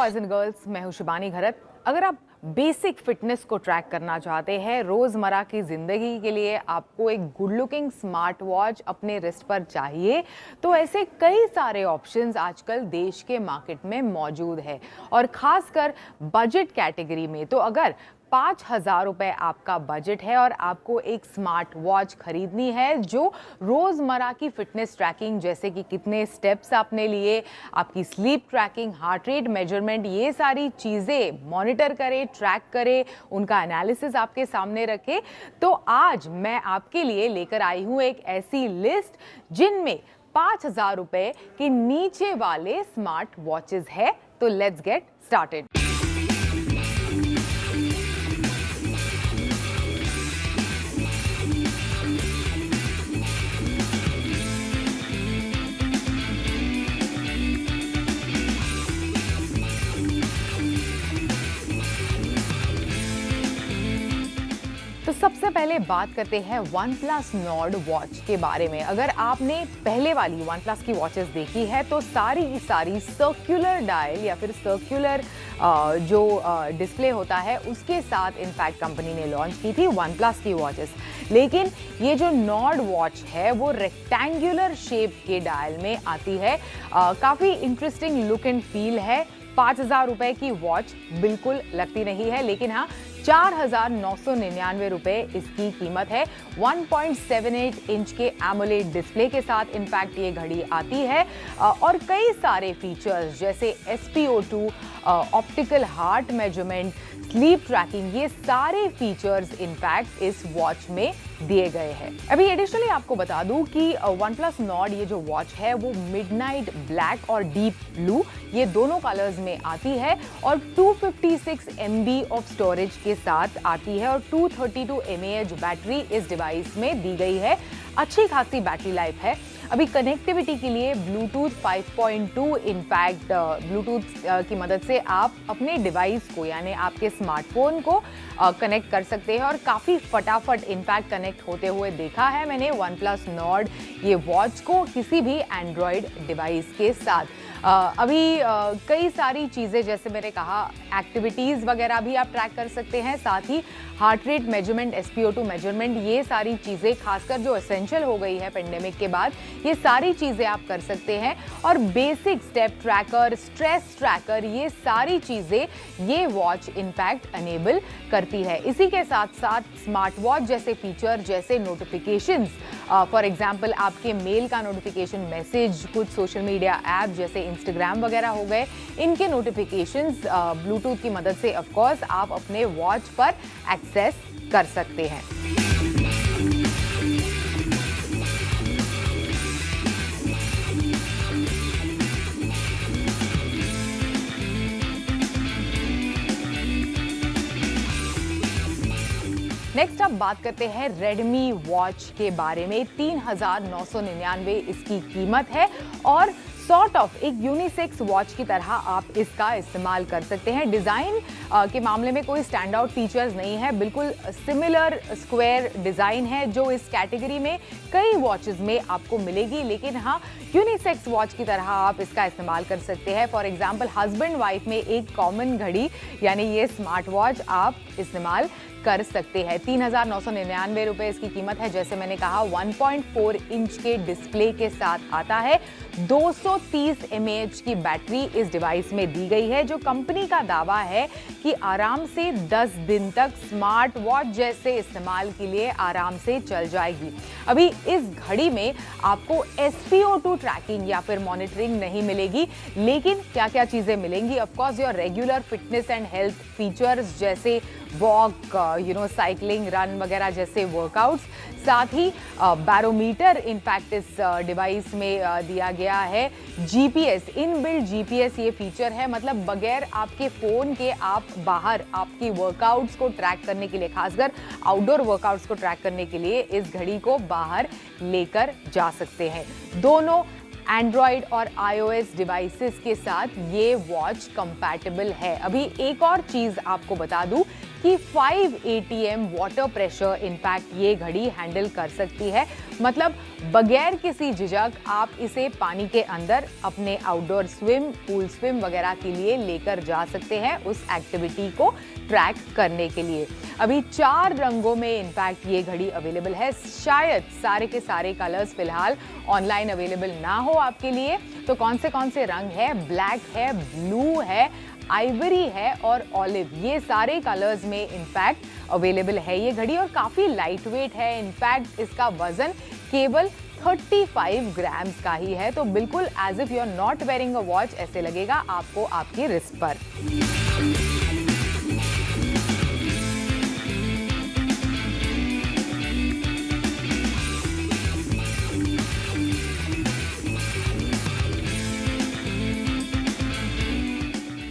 Boys and girls, मैं हूं शिबानी घरत। अगर आप बेसिक फिटनेस को ट्रैक करना चाहते हैं, रोजमर्रा की जिंदगी के लिए आपको एक गुड लुकिंग स्मार्ट वॉच अपने रिस्ट पर चाहिए, तो ऐसे कई सारे ऑप्शंस आजकल देश के मार्केट में मौजूद है। और खासकर बजट कैटेगरी में तो अगर 5,000 रुपये आपका बजट है और आपको एक स्मार्ट वॉच खरीदनी है जो रोज़मर्रा की फिटनेस ट्रैकिंग, जैसे कि कितने स्टेप्स आपने लिए, आपकी sleep tracking, heart rate measurement, ये सारी चीज़ें मॉनिटर करे, ट्रैक करे, उनका एनालिसिस आपके सामने रखे, तो आज मैं आपके लिए लेकर आई हूँ एक ऐसी लिस्ट जिनमें 5,000 रुपये के नीचे वाले स्मार्ट वॉचेस है। तो लेट्स गेट स्टार्टेड। तो सबसे पहले बात करते हैं वन प्लस नॉर्ड वॉच के बारे में। अगर आपने पहले वाली वन प्लस की वॉचेस देखी है तो सारी की सारी सर्कुलर डायल या फिर सर्कुलर जो डिस्प्ले होता है उसके साथ इनफैक्ट कंपनी ने लॉन्च की थी वन प्लस की वॉचेस। लेकिन ये जो नॉर्ड वॉच है वो रेक्टेंगुलर शेप के डायल में आती है। काफ़ी इंटरेस्टिंग लुक एंड फील है। 5,000 रुपये की वॉच बिल्कुल लगती नहीं है, लेकिन हाँ 4,999 रुपये इसकी कीमत है। 1.78 इंच के एमोलेड डिस्प्ले के साथ इनफैक्ट ये घड़ी आती है और कई सारे फीचर्स जैसे SpO2, optical heart measurement, sleep tracking, ये सारे फीचर्स इनफैक्ट इस वॉच में दिए गए हैं। अभी एडिशनली आपको बता दूं कि वन प्लस नॉर्ड ये जो वॉच है वो मिडनाइट ब्लैक और डीप ब्लू, ये दोनों कलर्स में आती है और 256 MB ऑफ स्टोरेज के साथ आती है और 232 mAh बैटरी इस डिवाइस में दी गई है। अच्छी खासी बैटरी लाइफ है। अभी कनेक्टिविटी के लिए ब्लूटूथ 5.2 इनफैक्ट ब्लूटूथ की मदद से आप अपने डिवाइस को यानी आपके स्मार्टफोन को कनेक्ट कर सकते हैं और काफ़ी फटाफट इनफैक्ट कनेक्ट होते हुए देखा है मैंने वन प्लस नॉर्ड ये वॉच को किसी भी एंड्रॉयड डिवाइस के साथ। अभी कई सारी चीज़ें जैसे मैंने कहा एक्टिविटीज़ वगैरह भी आप ट्रैक कर सकते हैं, साथ ही heart rate measurement, SpO2 measurement, ये सारी चीज़ें खासकर जो एसेंशियल हो गई है पेंडेमिक के बाद, ये सारी चीज़ें आप कर सकते हैं। और basic step tracker, stress tracker, ये सारी चीज़ें ये वॉच इनफैक्ट अनेबल करती है। इसी के साथ साथ स्मार्ट वॉच जैसे फीचर जैसे नोटिफिकेशंस, फॉर एग्जांपल आपके मेल का नोटिफिकेशन, मैसेज, कुछ सोशल मीडिया ऐप जैसे इंस्टाग्राम वगैरह हो गए, इनके नोटिफिकेशंस ब्लूटूथ की मदद से ऑफ कोर्स आप अपने वॉच पर एक्सेस कर सकते हैं। नेक्स्ट अब बात करते हैं रेडमी वॉच के बारे में। 3,999 इसकी कीमत है और सॉर्ट ऑफ एक यूनिसेक्स वॉच की तरह आप इसका इस्तेमाल कर सकते हैं। डिज़ाइन के मामले में कोई स्टैंड आउट फीचर्स नहीं है, बिल्कुल सिमिलर स्क्वायर डिज़ाइन है जो इस कैटेगरी में कई वॉचेस में आपको मिलेगी, लेकिन हाँ यूनिसेक्स वॉच की तरह आप इसका इस्तेमाल कर सकते हैं। फॉर एग्जांपल हस्बैंड वाइफ में एक कॉमन घड़ी यानी ये स्मार्ट वॉच आप इस्तेमाल कर सकते हैं। 3,999 रुपये इसकी कीमत है। जैसे मैंने कहा 1.4 इंच के डिस्प्ले के साथ आता है। 230 mAh की बैटरी इस डिवाइस में दी गई है, जो कंपनी का दावा है कि आराम से 10 दिन तक स्मार्ट वॉच जैसे इस्तेमाल के लिए आराम से चल जाएगी। अभी इस घड़ी में आपको SpO2 ट्रैकिंग या फिर मॉनिटरिंग नहीं मिलेगी, लेकिन क्या क्या चीज़ें मिलेंगी? Of course your regular fitness and health features जैसे वॉक, साइकिलिंग, रन वगैरह जैसे वर्कआउट्स, साथ ही बैरोमीटर इनफैक्ट इस डिवाइस में दिया गया है। GPS, इनबिल्ट GPS ये फीचर है, मतलब बगैर आपके फ़ोन के आप बाहर आपकी वर्कआउट्स को ट्रैक करने के लिए, खासकर आउटडोर वर्कआउट्स को ट्रैक करने के लिए इस घड़ी को बाहर लेकर जा सकते हैं। दोनों एंड्रॉयड और iOS डिवाइसेस के साथ ये वॉच कंपैटिबल है। अभी एक और चीज़ आपको बता दूं कि 5 ATM वाटर प्रेशर इनफैक्ट ये घड़ी हैंडल कर सकती है। मतलब बगैर किसी झिझक आप इसे पानी के अंदर अपने आउटडोर स्विम, पूल स्विम वगैरह के लिए लेकर जा सकते हैं उस एक्टिविटी को ट्रैक करने के लिए। अभी 4 रंगों में इनफैक्ट ये घड़ी अवेलेबल है। शायद सारे के सारे कलर्स फिलहाल ऑनलाइन अवेलेबल ना हो आपके लिए, तो कौन से रंग है? ब्लैक है, ब्लू है, आइवरी है और ऑलिव, ये सारे कलर्स में इनफैक्ट अवेलेबल है ये घड़ी और काफ़ी लाइट वेट है। इनफैक्ट इसका वजन केवल 35 ग्राम्स का ही है, तो बिल्कुल as if you are not wearing a watch ऐसे लगेगा आपको आपकी रिस्ट पर।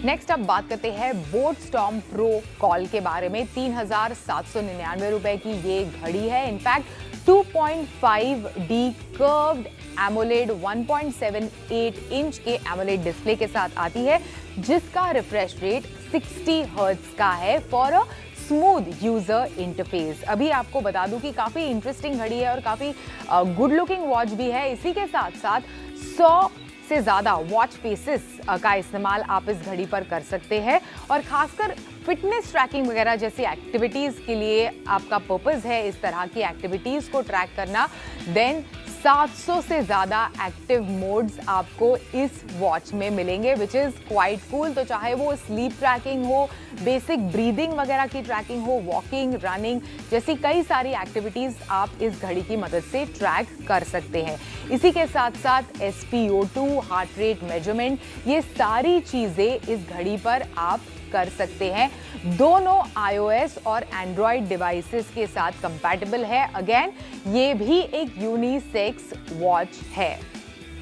नेक्स्ट अब बात करते हैं बोट स्टॉर्म प्रो कॉल के बारे में। 3799 रुपए की ये घड़ी है। In fact 2.5D curved AMOLED 1.78 inch के एमोलेड डिस्प्ले के साथ आती है, जिसका रिफ्रेश रेट 60 हर्ट्ज का है for a smooth user interface. अभी आपको बता दूं कि काफी इंटरेस्टिंग घड़ी है और काफी गुड लुकिंग वॉच भी है। इसी के साथ साथ 100 से ज़्यादा वॉच फेसेस का इस्तेमाल आप इस घड़ी पर कर सकते हैं और खासकर फिटनेस ट्रैकिंग वगैरह जैसी एक्टिविटीज़ के लिए आपका पर्पस है इस तरह की एक्टिविटीज़ को ट्रैक करना, देन 700 से ज़्यादा एक्टिव मोड्स आपको इस वॉच में मिलेंगे, विच इज़ क्वाइट कूल। तो चाहे वो स्लीप ट्रैकिंग हो, बेसिक ब्रीदिंग वगैरह की ट्रैकिंग हो, वॉकिंग, रनिंग जैसी कई सारी एक्टिविटीज़ आप इस घड़ी की मदद से ट्रैक कर सकते हैं। इसी के साथ साथ SpO2, हार्ट रेट मेजरमेंट, ये सारी चीज़ें इस घड़ी पर आप कर सकते हैं। दोनों iOS और Android डिवाइसेस के साथ कंपैटिबल है। अगेन ये भी एक यूनिसेक्स वॉच है।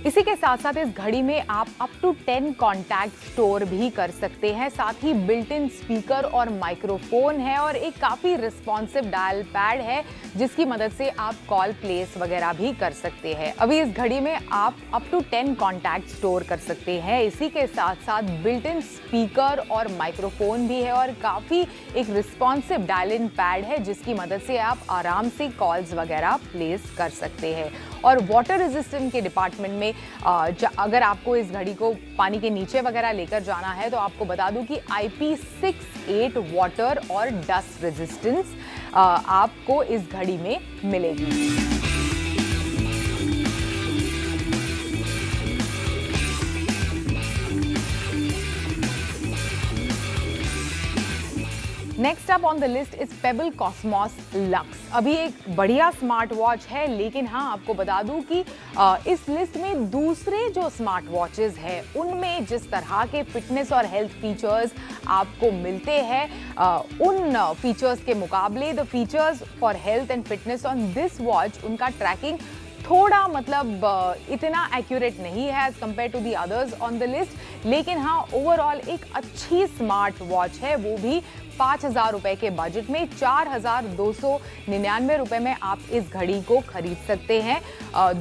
इसी के साथ साथ इस घड़ी में आप अप टू 10 कॉन्टैक्ट स्टोर भी कर सकते हैं। साथ ही बिल्ट इन स्पीकर और माइक्रोफोन है और एक काफ़ी रिस्पॉन्सिव डायल पैड है जिसकी मदद से आप कॉल प्लेस वगैरह भी कर सकते हैं। अभी इस घड़ी में आप अप टू 10 कॉन्टैक्ट स्टोर कर सकते हैं। इसी के साथ साथ बिल्ट इन स्पीकर और माइक्रोफोन भी है और काफ़ी एक रिस्पॉन्सिव डायल इन पैड है जिसकी मदद से आप आराम से कॉल्स वगैरह प्लेस कर सकते हैं। और वाटर रेजिस्टेंट के डिपार्टमेंट में अगर आपको इस घड़ी को पानी के नीचे वगैरह लेकर जाना है तो आपको बता दूं कि IP68 वाटर और डस्ट रेजिस्टेंस आपको इस घड़ी में मिलेगी। Next up on the list is payable Cosmos lux. अभी एक बढ़िया स्मार्ट वॉच है, लेकिन हाँ आपको बता दूं कि इस लिस्ट में दूसरे जो स्मार्ट वॉचेस हैं उनमें जिस तरह के फिटनेस और हेल्थ फीचर्स आपको मिलते हैं उन फीचर्स के मुकाबले the features for health and fitness on this watch, उनका ट्रैकिंग थोड़ा मतलब इतना एक्यूरेट नहीं है as compared to the others on the list. लेकिन हाँ ओवरऑल एक अच्छी स्मार्ट वॉच है, वो भी 5,000 रुपए के बजट में। 4,299 रुपए में आप इस घड़ी को खरीद सकते हैं।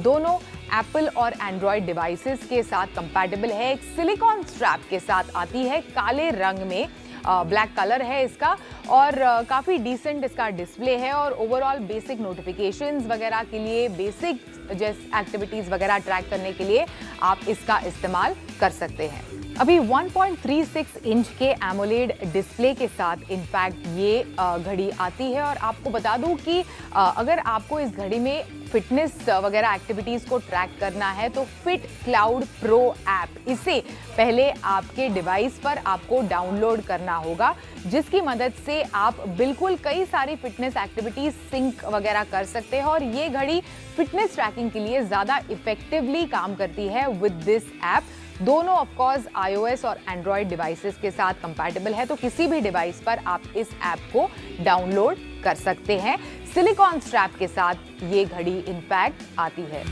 दोनों एप्पल और एंड्रॉयड डिवाइसेस के साथ कंपैटिबल है। एक सिलिकॉन स्ट्रैप के साथ आती है, काले रंग में, ब्लैक कलर है इसका और काफ़ी डिसेंट इसका डिस्प्ले है और ओवरऑल बेसिक नोटिफिकेशंस वगैरह के लिए, बेसिक जैसे एक्टिविटीज़ वगैरह ट्रैक करने के लिए आप इसका इस्तेमाल कर सकते हैं। अभी 1.36 इंच के एमोलेड डिस्प्ले के साथ इनफैक्ट ये घड़ी आती है और आपको बता दूं कि अगर आपको इस घड़ी में फिटनेस वगैरह एक्टिविटीज़ को ट्रैक करना है तो फिट क्लाउड प्रो ऐप, इसे पहले आपके डिवाइस पर आपको डाउनलोड करना होगा, जिसकी मदद से आप बिल्कुल कई सारी फिटनेस एक्टिविटीज़ सिंक वगैरह कर सकते हैं और ये घड़ी फिटनेस ट्रैकिंग के लिए ज़्यादा इफेक्टिवली काम करती है विद दिस ऐप। दोनों ऑफ कोर्स iOS और Android डिवाइसेस के साथ कंपैटिबल है, तो किसी भी डिवाइस पर आप इस ऐप को डाउनलोड कर सकते हैं। सिलिकॉन स्ट्रैप के साथ ये घड़ी इनफैक्ट आती है।